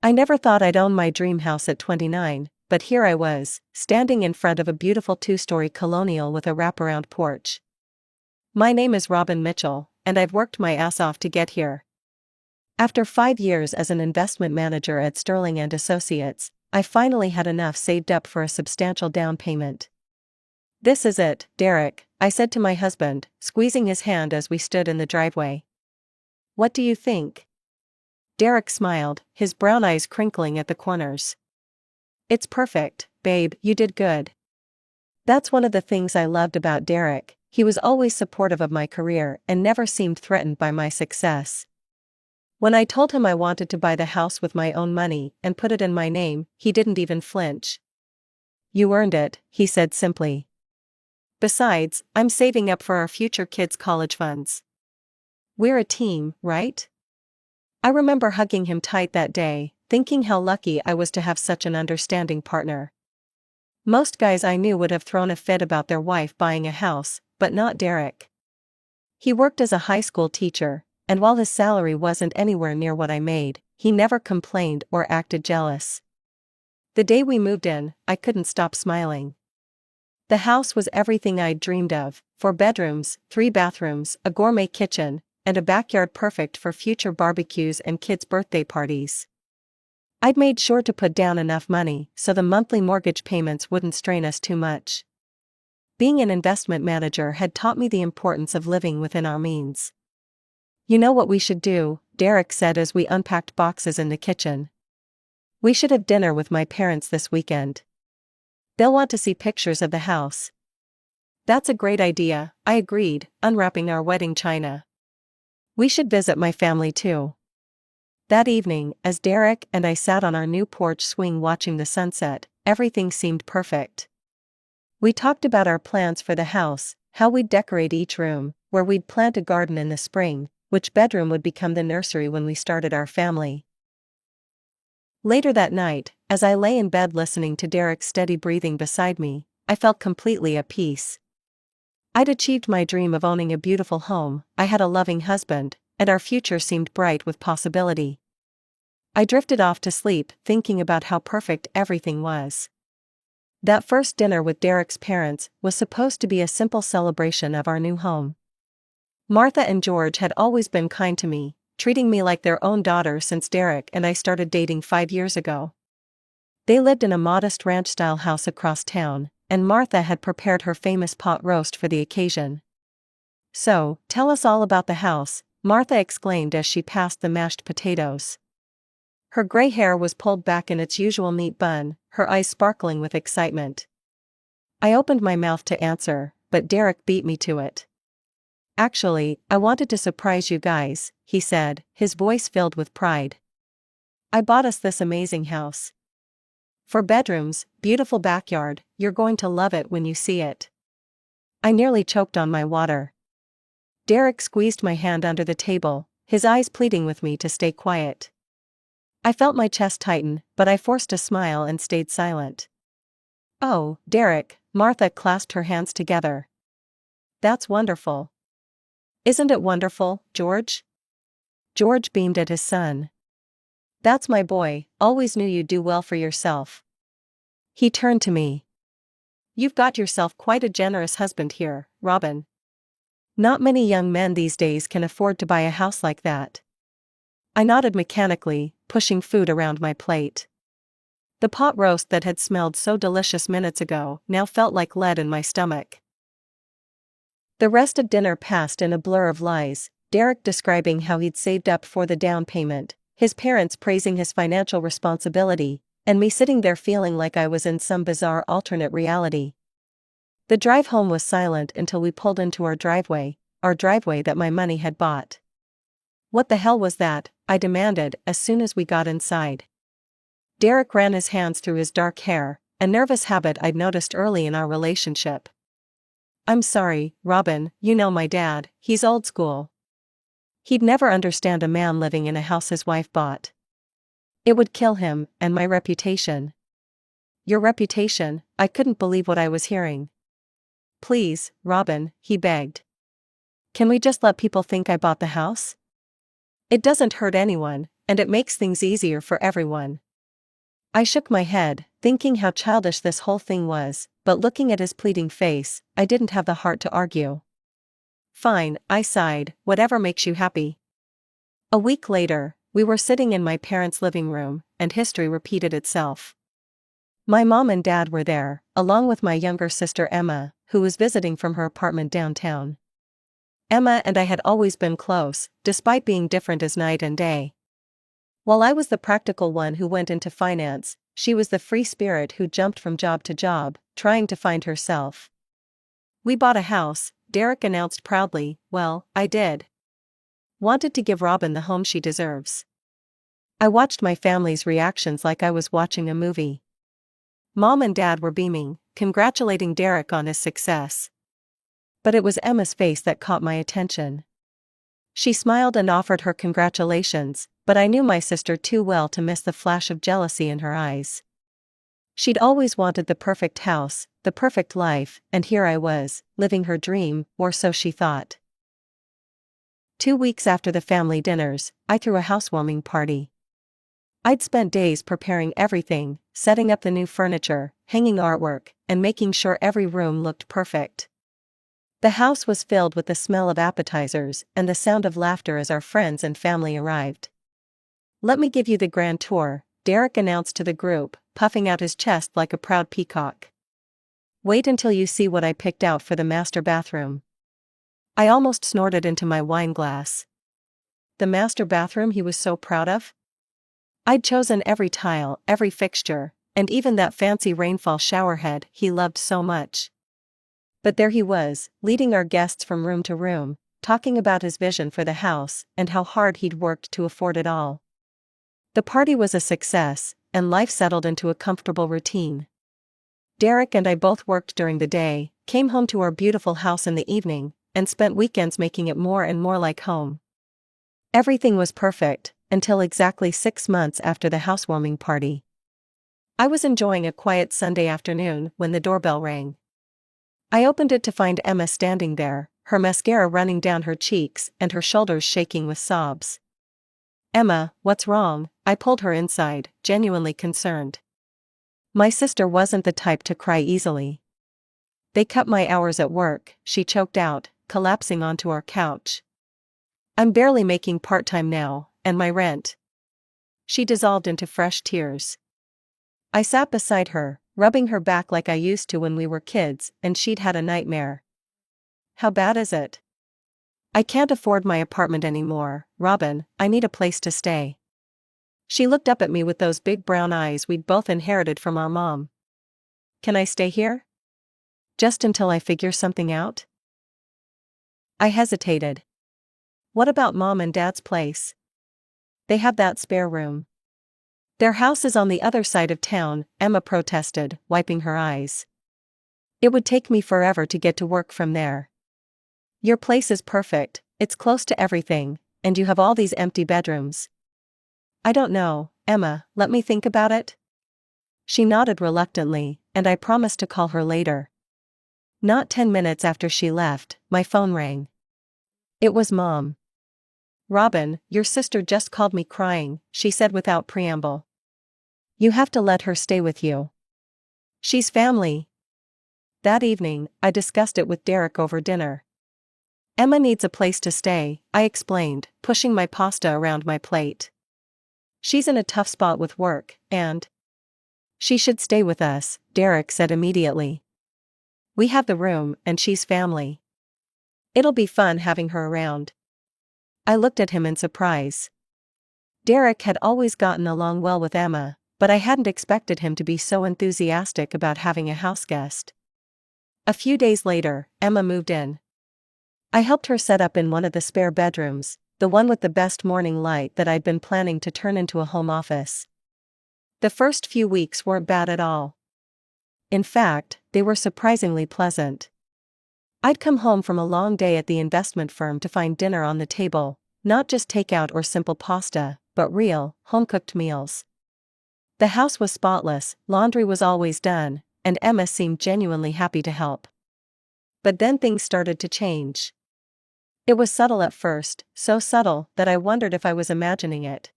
I never thought I'd own my dream house at 29, but here I was, standing in front of a beautiful two-story colonial with a wraparound porch. My name is Robin Mitchell, and I've worked my ass off to get here. After 5 years as an investment manager at Sterling and Associates, I finally had enough saved up for a substantial down payment. "This is it, Derek," I said to my husband, squeezing his hand as we stood in the driveway. "What do you think?" Derek smiled, his brown eyes crinkling at the corners. "It's perfect, babe, you did good." That's one of the things I loved about Derek. He was always supportive of my career and never seemed threatened by my success. When I told him I wanted to buy the house with my own money and put it in my name, he didn't even flinch. "You earned it," he said simply. "Besides, I'm saving up for our future kids' college funds. We're a team, right?" I remember hugging him tight that day, thinking how lucky I was to have such an understanding partner. Most guys I knew would have thrown a fit about their wife buying a house, but not Derek. He worked as a high school teacher, and while his salary wasn't anywhere near what I made, he never complained or acted jealous. The day we moved in, I couldn't stop smiling. The house was everything I'd dreamed of: 4 bedrooms, 3 bathrooms, a gourmet kitchen, and a backyard perfect for future barbecues and kids' birthday parties. I'd made sure to put down enough money so the monthly mortgage payments wouldn't strain us too much. Being an investment manager had taught me the importance of living within our means. "You know what we should do," Derek said as we unpacked boxes in the kitchen. "We should have dinner with my parents this weekend. They'll want to see pictures of the house." "That's a great idea," I agreed, unwrapping our wedding china. "We should visit my family too." That evening, as Derek and I sat on our new porch swing watching the sunset, everything seemed perfect. We talked about our plans for the house, how we'd decorate each room, where we'd plant a garden in the spring, which bedroom would become the nursery when we started our family. Later that night, as I lay in bed listening to Derek's steady breathing beside me, I felt completely at peace. I'd achieved my dream of owning a beautiful home, I had a loving husband, and our future seemed bright with possibility. I drifted off to sleep, thinking about how perfect everything was. That first dinner with Derek's parents was supposed to be a simple celebration of our new home. Martha and George had always been kind to me, treating me like their own daughter since Derek and I started dating 5 years ago. They lived in a modest ranch-style house across town, and Martha had prepared her famous pot roast for the occasion. "So, tell us all about the house," Martha exclaimed as she passed the mashed potatoes. Her gray hair was pulled back in its usual neat bun, her eyes sparkling with excitement. I opened my mouth to answer, but Derek beat me to it. "Actually, I wanted to surprise you guys," he said, his voice filled with pride. "I bought us this amazing house. 4 bedrooms, beautiful backyard, you're going to love it when you see it." I nearly choked on my water. Derek squeezed my hand under the table, his eyes pleading with me to stay quiet. I felt my chest tighten, but I forced a smile and stayed silent. "Oh, Derek," Martha clasped her hands together. "That's wonderful." "Isn't it wonderful, George?" George beamed at his son. "That's my boy, always knew you'd do well for yourself." He turned to me. "You've got yourself quite a generous husband here, Robin. Not many young men these days can afford to buy a house like that." I nodded mechanically, pushing food around my plate. The pot roast that had smelled so delicious minutes ago now felt like lead in my stomach. The rest of dinner passed in a blur of lies, Derek describing how he'd saved up for the down payment, his parents praising his financial responsibility, and me sitting there feeling like I was in some bizarre alternate reality. The drive home was silent until we pulled into our driveway that my money had bought. "What the hell was that?" I demanded as soon as we got inside. Derek ran his hands through his dark hair, a nervous habit I'd noticed early in our relationship. "I'm sorry, Robin, you know my dad, he's old school. He'd never understand a man living in a house his wife bought. It would kill him, and my reputation." "Your reputation?" I couldn't believe what I was hearing. "Please, Robin," he begged. "Can we just let people think I bought the house? It doesn't hurt anyone, and it makes things easier for everyone. I shook my head, thinking how childish this whole thing was, but looking at his pleading face, I didn't have the heart to argue. Fine, I sighed, whatever makes you happy. A week later, we were sitting in my parents' living room, and history repeated itself. My mom and dad were there, along with my younger sister Emma, who was visiting from her apartment downtown. Emma and I had always been close, despite being different as night and day. While I was the practical one who went into finance, she was the free spirit who jumped from job to job, trying to find herself. We bought a house, Derek announced proudly. Well, I did. Wanted to give Robin the home she deserves. I watched my family's reactions like I was watching a movie. Mom and Dad were beaming, congratulating Derek on his success. But it was Emma's face that caught my attention. She smiled and offered her congratulations, but I knew my sister too well to miss the flash of jealousy in her eyes. She'd always wanted the perfect house, the perfect life, and here I was, living her dream, or so she thought. 2 weeks after the family dinners, I threw a housewarming party. I'd spent days preparing everything, setting up the new furniture, hanging artwork, and making sure every room looked perfect. The house was filled with the smell of appetizers and the sound of laughter as our friends and family arrived. "Let me give you the grand tour," Derek announced to the group, puffing out his chest like a proud peacock. "Wait until you see what I picked out for the master bathroom." I almost snorted into my wine glass. The master bathroom he was so proud of? I'd chosen every tile, every fixture, and even that fancy rainfall showerhead he loved so much. But there he was, leading our guests from room to room, talking about his vision for the house and how hard he'd worked to afford it all. The party was a success, and life settled into a comfortable routine. Derek and I both worked during the day, came home to our beautiful house in the evening, and spent weekends making it more and more like home. Everything was perfect, until exactly 6 months after the housewarming party. I was enjoying a quiet Sunday afternoon when the doorbell rang. I opened it to find Emma standing there, her mascara running down her cheeks and her shoulders shaking with sobs. "Emma, what's wrong?" I pulled her inside, genuinely concerned. My sister wasn't the type to cry easily. "They cut my hours at work," she choked out, collapsing onto our couch. "I'm barely making part-time now, and my rent." She dissolved into fresh tears. I sat beside her, rubbing her back like I used to when we were kids and she'd had a nightmare. "How bad is it?" "I can't afford my apartment anymore, Robin, I need a place to stay." She looked up at me with those big brown eyes we'd both inherited from our mom. "Can I stay here? Just until I figure something out?" I hesitated. "What about Mom and Dad's place? They have that spare room." "Their house is on the other side of town," Emma protested, wiping her eyes. "It would take me forever to get to work from there." "Your place is perfect, it's close to everything, and you have all these empty bedrooms." "I don't know, Emma, let me think about it." She nodded reluctantly, and I promised to call her later. Not 10 minutes after she left, my phone rang. It was Mom. "Robin, your sister just called me crying," she said without preamble. "You have to let her stay with you. She's family." That evening, I discussed it with Derek over dinner. "Emma needs a place to stay," I explained, pushing my pasta around my plate. "She's in a tough spot with work, and she should stay with us," Derek said immediately. "We have the room, and she's family. It'll be fun having her around." I looked at him in surprise. Derek had always gotten along well with Emma, but I hadn't expected him to be so enthusiastic about having a houseguest. A few days later, Emma moved in. I helped her set up in one of the spare bedrooms, the one with the best morning light that I'd been planning to turn into a home office. The first few weeks weren't bad at all. In fact, they were surprisingly pleasant. I'd come home from a long day at the investment firm to find dinner on the table, not just takeout or simple pasta, but real, home-cooked meals. The house was spotless, laundry was always done, and Emma seemed genuinely happy to help. But then things started to change. It was subtle at first, so subtle that I wondered if I was imagining it.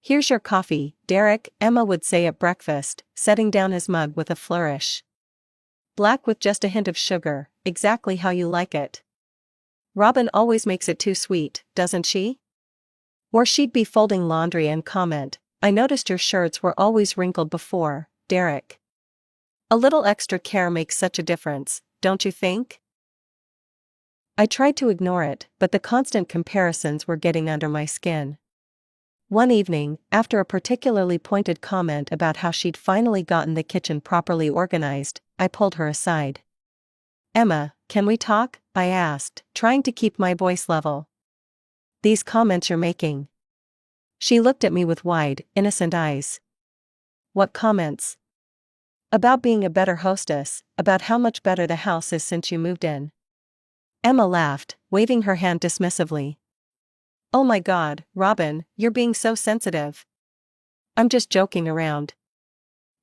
Here's your coffee, Derek, Emma would say at breakfast, setting down his mug with a flourish. Black with just a hint of sugar, exactly how you like it. Robin always makes it too sweet, doesn't she? Or she'd be folding laundry and comment, I noticed your shirts were always wrinkled before, Derek. A little extra care makes such a difference, don't you think? I tried to ignore it, but the constant comparisons were getting under my skin. One evening, after a particularly pointed comment about how she'd finally gotten the kitchen properly organized, I pulled her aside. Emma, can we talk? I asked, trying to keep my voice level. These comments you're making. She looked at me with wide, innocent eyes. What comments? About being a better hostess, about how much better the house is since you moved in. Emma laughed, waving her hand dismissively. Oh my God, Robin, you're being so sensitive. I'm just joking around.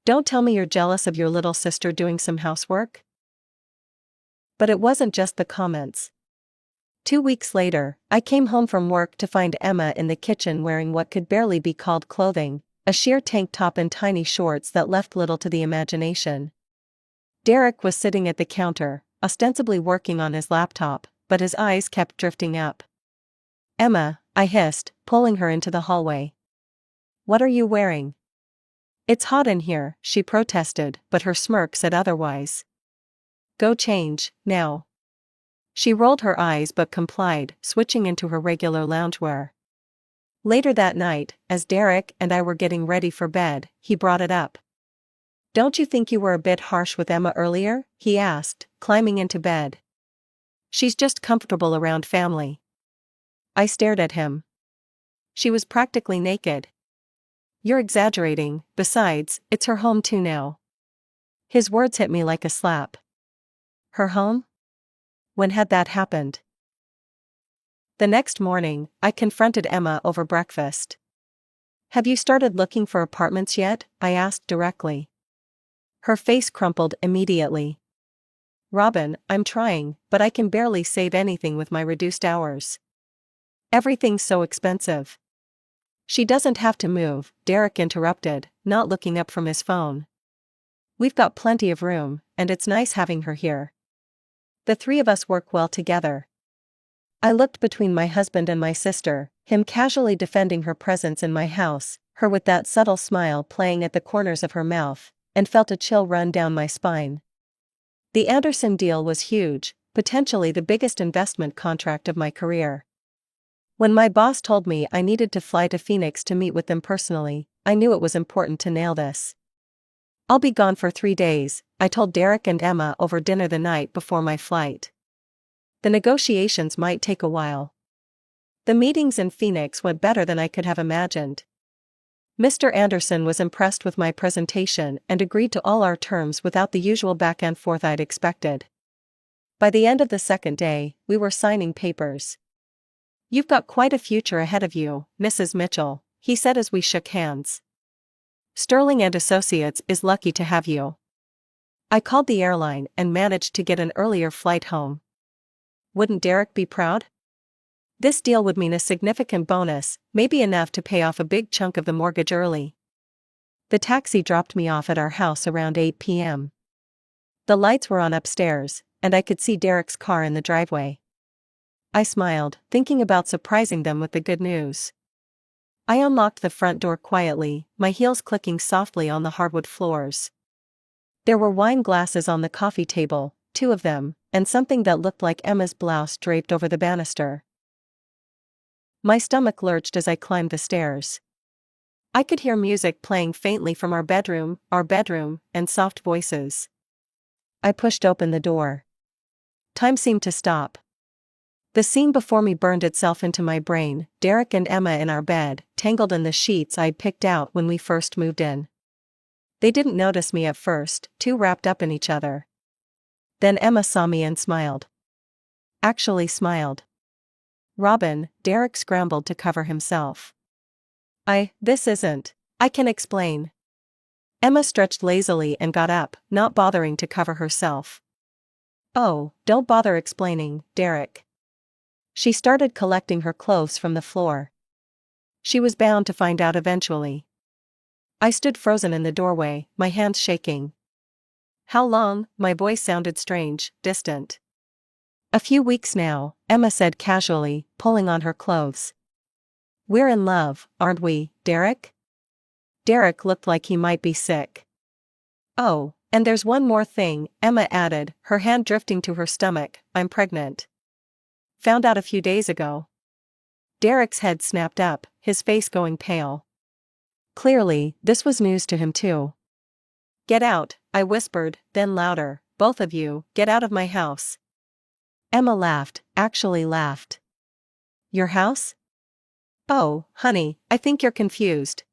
Don't tell me you're jealous of your little sister doing some housework? But it wasn't just the comments. 2 weeks later, I came home from work to find Emma in the kitchen wearing what could barely be called clothing, a sheer tank top and tiny shorts that left little to the imagination. Derek was sitting at the counter, ostensibly working on his laptop, but his eyes kept drifting up. Emma, I hissed, pulling her into the hallway. What are you wearing? It's hot in here, she protested, but her smirk said otherwise. Go change, now. She rolled her eyes but complied, switching into her regular loungewear. Later that night, as Derek and I were getting ready for bed, he brought it up. Don't you think you were a bit harsh with Emma earlier? He asked, climbing into bed. She's just comfortable around family. I stared at him. She was practically naked. You're exaggerating, besides, it's her home too now. His words hit me like a slap. Her home? When had that happened? The next morning, I confronted Emma over breakfast. Have you started looking for apartments yet? I asked directly. Her face crumpled immediately. Robin, I'm trying, but I can barely save anything with my reduced hours. Everything's so expensive. She doesn't have to move, Derek interrupted, not looking up from his phone. We've got plenty of room, and it's nice having her here. The three of us work well together. I looked between my husband and my sister, him casually defending her presence in my house, her with that subtle smile playing at the corners of her mouth, and felt a chill run down my spine. The Anderson deal was huge, potentially the biggest investment contract of my career. When my boss told me I needed to fly to Phoenix to meet with them personally, I knew it was important to nail this. I'll be gone for 3 days, I told Derek and Emma over dinner the night before my flight. The negotiations might take a while. The meetings in Phoenix went better than I could have imagined. Mr. Anderson was impressed with my presentation and agreed to all our terms without the usual back and forth I'd expected. By the end of the second day, we were signing papers. You've got quite a future ahead of you, Mrs. Mitchell, he said as we shook hands. Sterling and Associates is lucky to have you. I called the airline and managed to get an earlier flight home. Wouldn't Derek be proud? This deal would mean a significant bonus, maybe enough to pay off a big chunk of the mortgage early. The taxi dropped me off at our house around 8 p.m. The lights were on upstairs, and I could see Derek's car in the driveway. I smiled, thinking about surprising them with the good news. I unlocked the front door quietly, my heels clicking softly on the hardwood floors. There were wine glasses on the coffee table, 2 of them, and something that looked like Emma's blouse draped over the banister. My stomach lurched as I climbed the stairs. I could hear music playing faintly from our bedroom, and soft voices. I pushed open the door. Time seemed to stop. The scene before me burned itself into my brain, Derek and Emma in our bed, tangled in the sheets I'd picked out when we first moved in. They didn't notice me at first, too wrapped up in each other. Then Emma saw me and smiled. Actually smiled. Robin, Derek scrambled to cover himself. This isn't. I can explain. Emma stretched lazily and got up, not bothering to cover herself. Oh, don't bother explaining, Derek. She started collecting her clothes from the floor. She was bound to find out eventually. I stood frozen in the doorway, my hands shaking. How long? My voice sounded strange, distant. A few weeks now, Emma said casually, pulling on her clothes. We're in love, aren't we, Derek? Derek looked like he might be sick. Oh, and there's one more thing, Emma added, her hand drifting to her stomach. I'm pregnant. Found out a few days ago. Derek's head snapped up, his face going pale. Clearly, this was news to him too. Get out, I whispered, then louder, both of you, get out of my house. Emma laughed, actually laughed. Your house? Oh, honey, I think you're confused.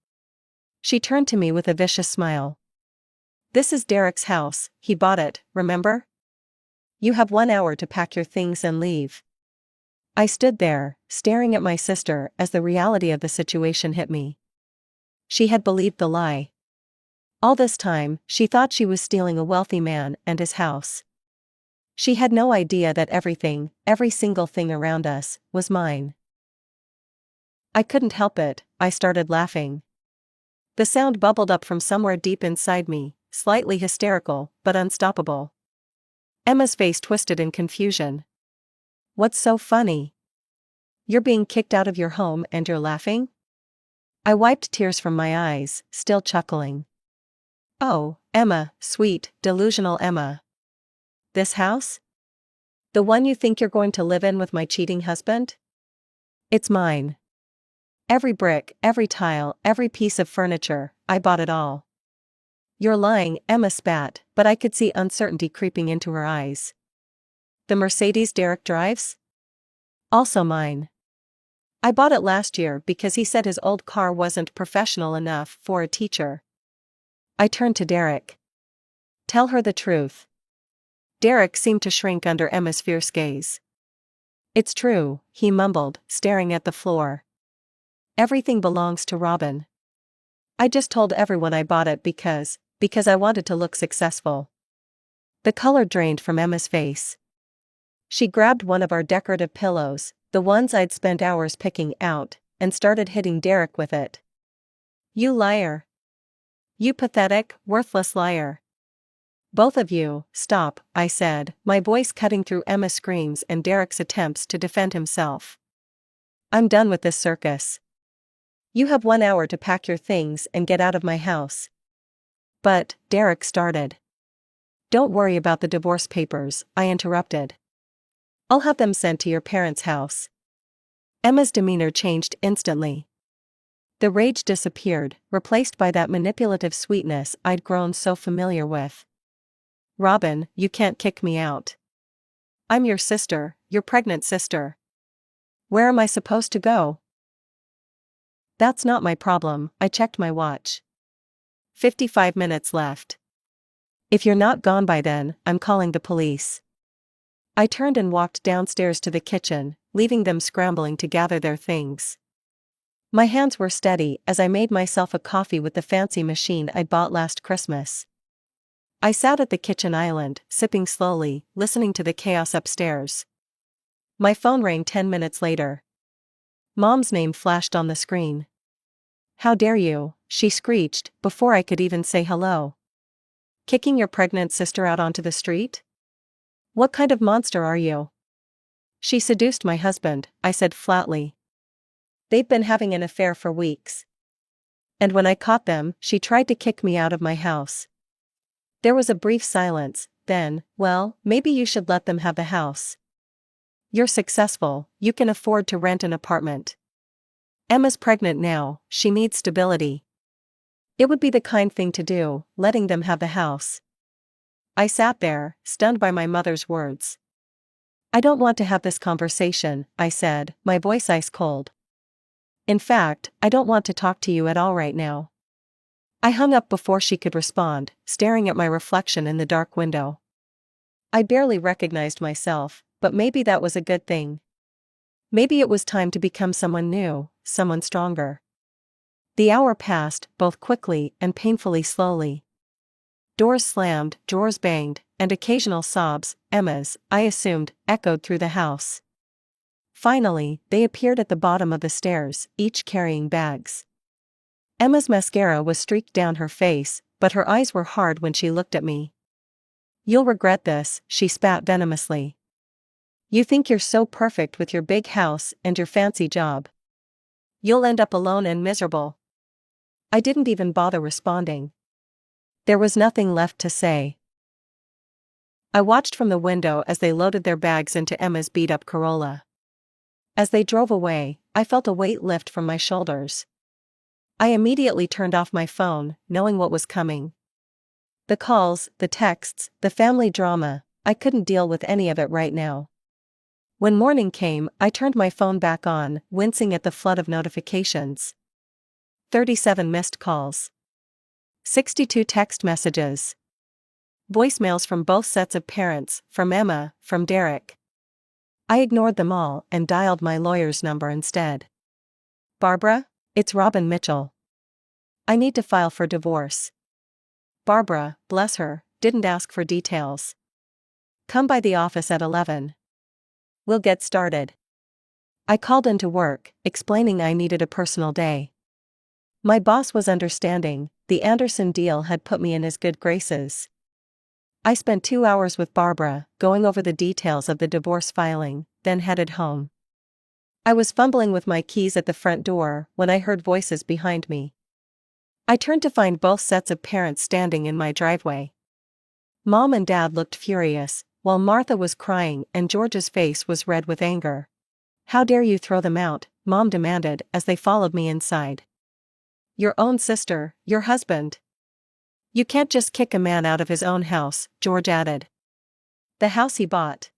She turned to me with a vicious smile. This is Derek's house, he bought it, remember? You have 1 hour to pack your things and leave. I stood there, staring at my sister as the reality of the situation hit me. She had believed the lie. All this time, she thought she was stealing a wealthy man and his house. She had no idea that everything, every single thing around us, was mine. I couldn't help it, I started laughing. The sound bubbled up from somewhere deep inside me, slightly hysterical, but unstoppable. Emma's face twisted in confusion. What's so funny? You're being kicked out of your home and you're laughing? I wiped tears from my eyes, still chuckling. Oh, Emma, sweet, delusional Emma. This house? The one you think you're going to live in with my cheating husband? It's mine. Every brick, every tile, every piece of furniture, I bought it all. You're lying, Emma spat, but I could see uncertainty creeping into her eyes. The Mercedes Derek drives? Also mine. I bought it last year because he said his old car wasn't professional enough for a teacher. I turned to Derek. Tell her the truth. Derek seemed to shrink under Emma's fierce gaze. It's true, he mumbled, staring at the floor. Everything belongs to Robin. I just told everyone I bought it because I wanted to look successful. The color drained from Emma's face. She grabbed one of our decorative pillows, the ones I'd spent hours picking out, and started hitting Derek with it. You liar. You pathetic, worthless liar. Both of you, stop, I said, my voice cutting through Emma's screams and Derek's attempts to defend himself. I'm done with this circus. You have 1 hour to pack your things and get out of my house. But, Derek started. Don't worry about the divorce papers, I interrupted. I'll have them sent to your parents' house. Emma's demeanor changed instantly. The rage disappeared, replaced by that manipulative sweetness I'd grown so familiar with. Robin, you can't kick me out. I'm your sister, your pregnant sister. Where am I supposed to go? That's not my problem, I checked my watch. 55 minutes left. If you're not gone by then, I'm calling the police. I turned and walked downstairs to the kitchen, leaving them scrambling to gather their things. My hands were steady as I made myself a coffee with the fancy machine I'd bought last Christmas. I sat at the kitchen island, sipping slowly, listening to the chaos upstairs. My phone rang 10 minutes later. Mom's name flashed on the screen. How dare you, she screeched, before I could even say hello. Kicking your pregnant sister out onto the street? What kind of monster are you? She seduced my husband, I said flatly. They've been having an affair for weeks. And when I caught them, she tried to kick me out of my house. There was a brief silence, then, well, maybe you should let them have the house. You're successful, you can afford to rent an apartment. Emma's pregnant now, she needs stability. It would be the kind thing to do, letting them have the house. I sat there, stunned by my mother's words. I don't want to have this conversation, I said, my voice ice cold. In fact, I don't want to talk to you at all right now. I hung up before she could respond, staring at my reflection in the dark window. I barely recognized myself, but maybe that was a good thing. Maybe it was time to become someone new, someone stronger. The hour passed, both quickly and painfully slowly. Doors slammed, drawers banged, and occasional sobs, Emma's, I assumed, echoed through the house. Finally, they appeared at the bottom of the stairs, each carrying bags. Emma's mascara was streaked down her face, but her eyes were hard when she looked at me. "You'll regret this," she spat venomously. "You think you're so perfect with your big house and your fancy job. You'll end up alone and miserable." I didn't even bother responding. There was nothing left to say. I watched from the window as they loaded their bags into Emma's beat-up Corolla. As they drove away, I felt a weight lift from my shoulders. I immediately turned off my phone, knowing what was coming. The calls, the texts, the family drama, I couldn't deal with any of it right now. When morning came, I turned my phone back on, wincing at the flood of notifications. 37 missed calls. 62 text messages. Voicemails from both sets of parents, from Emma, from Derek. I ignored them all and dialed my lawyer's number instead. "Barbara? It's Robin Mitchell. I need to file for divorce." Barbara, bless her, didn't ask for details. "Come by the office at 11. We'll get started." I called into work, explaining I needed a personal day. My boss was understanding. The Anderson deal had put me in his good graces. I spent 2 hours with Barbara, going over the details of the divorce filing, then headed home. I was fumbling with my keys at the front door when I heard voices behind me. I turned to find both sets of parents standing in my driveway. Mom and Dad looked furious, while Martha was crying and George's face was red with anger. "How dare you throw them out?" Mom demanded as they followed me inside. "Your own sister, your husband. You can't just kick a man out of his own house," George added. "The house he bought."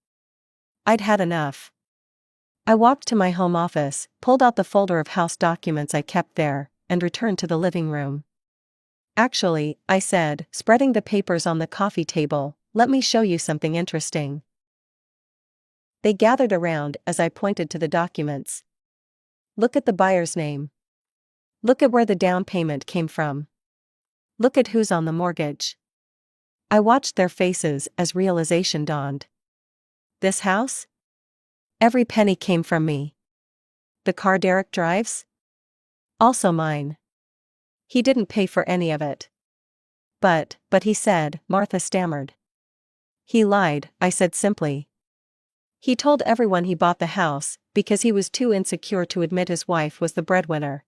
I'd had enough. I walked to my home office, pulled out the folder of house documents I kept there, and returned to the living room. "Actually," I said, spreading the papers on the coffee table, "let me show you something interesting." They gathered around as I pointed to the documents. "Look at the buyer's name. Look at where the down payment came from. Look at who's on the mortgage." I watched their faces as realization dawned. This house? Every penny came from me. The car Derek drives? Also mine. He didn't pay for any of it. But he said," Martha stammered. "He lied," I said simply. "He told everyone he bought the house, because he was too insecure to admit his wife was the breadwinner.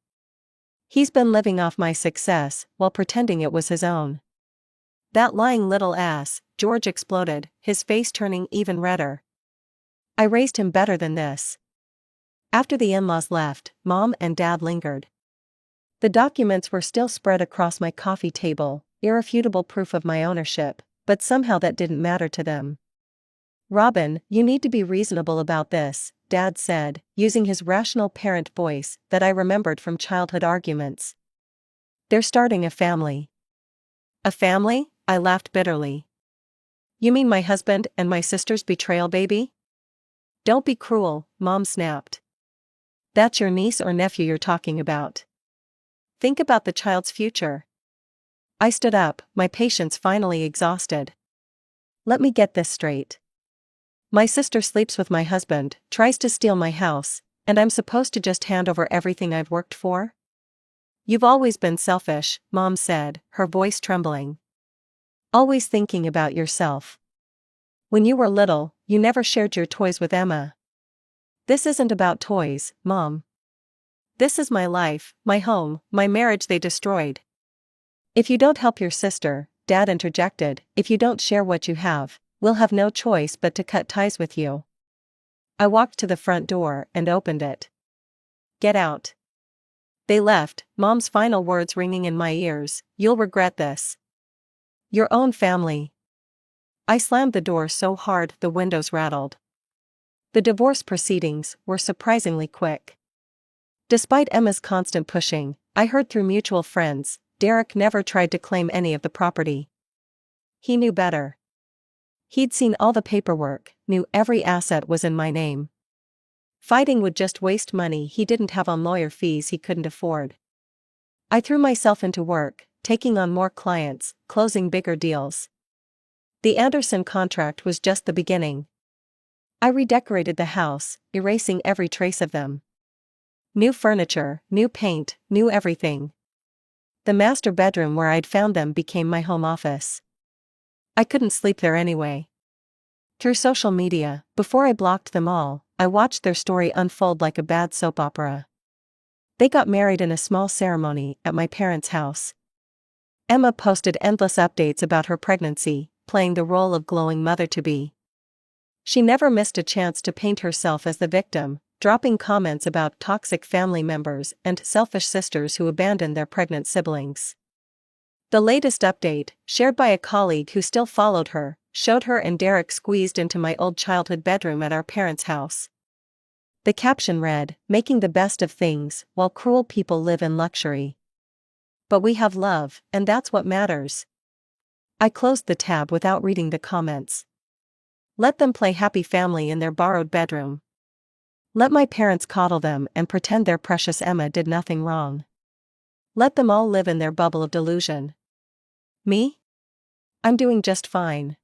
He's been living off my success, while pretending it was his own." "That lying little ass," George exploded, his face turning even redder. "I raised him better than this." After the in-laws left, Mom and Dad lingered. The documents were still spread across my coffee table, irrefutable proof of my ownership, but somehow that didn't matter to them. "Robin, you need to be reasonable about this," Dad said, using his rational parent voice that I remembered from childhood arguments. "They're starting a family." "A family?" I laughed bitterly. "You mean my husband and my sister's betrayal baby?" "Don't be cruel," Mom snapped. "That's your niece or nephew you're talking about. Think about the child's future." I stood up, my patience finally exhausted. "Let me get this straight. My sister sleeps with my husband, tries to steal my house, and I'm supposed to just hand over everything I've worked for?" "You've always been selfish," Mom said, her voice trembling. "Always thinking about yourself. When you were little, you never shared your toys with Emma." "This isn't about toys, Mom. This is my life, my home, my marriage they destroyed." "If you don't help your sister," Dad interjected, "if you don't share what you have, we'll have no choice but to cut ties with you." I walked to the front door and opened it. "Get out." They left, Mom's final words ringing in my ears, "You'll regret this. Your own family." I slammed the door so hard the windows rattled. The divorce proceedings were surprisingly quick. Despite Emma's constant pushing, I heard through mutual friends, Derek never tried to claim any of the property. He knew better. He'd seen all the paperwork, knew every asset was in my name. Fighting would just waste money he didn't have on lawyer fees he couldn't afford. I threw myself into work, taking on more clients, closing bigger deals. The Anderson contract was just the beginning. I redecorated the house, erasing every trace of them. New furniture, new paint, new everything. The master bedroom where I'd found them became my home office. I couldn't sleep there anyway. Through social media, before I blocked them all, I watched their story unfold like a bad soap opera. They got married in a small ceremony at my parents' house. Emma posted endless updates about her pregnancy, playing the role of glowing mother-to-be. She never missed a chance to paint herself as the victim, dropping comments about toxic family members and selfish sisters who abandoned their pregnant siblings. The latest update, shared by a colleague who still followed her, showed her and Derek squeezed into my old childhood bedroom at our parents' house. The caption read, "Making the best of things, while cruel people live in luxury. But we have love, and that's what matters." I closed the tab without reading the comments. Let them play happy family in their borrowed bedroom. Let my parents coddle them and pretend their precious Emma did nothing wrong. Let them all live in their bubble of delusion. Me? I'm doing just fine.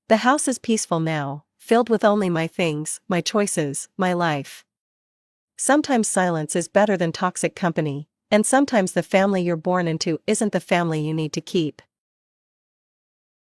The house is peaceful now, filled with only my things, my choices, my life. Sometimes silence is better than toxic company, and sometimes the family you're born into isn't the family you need to keep.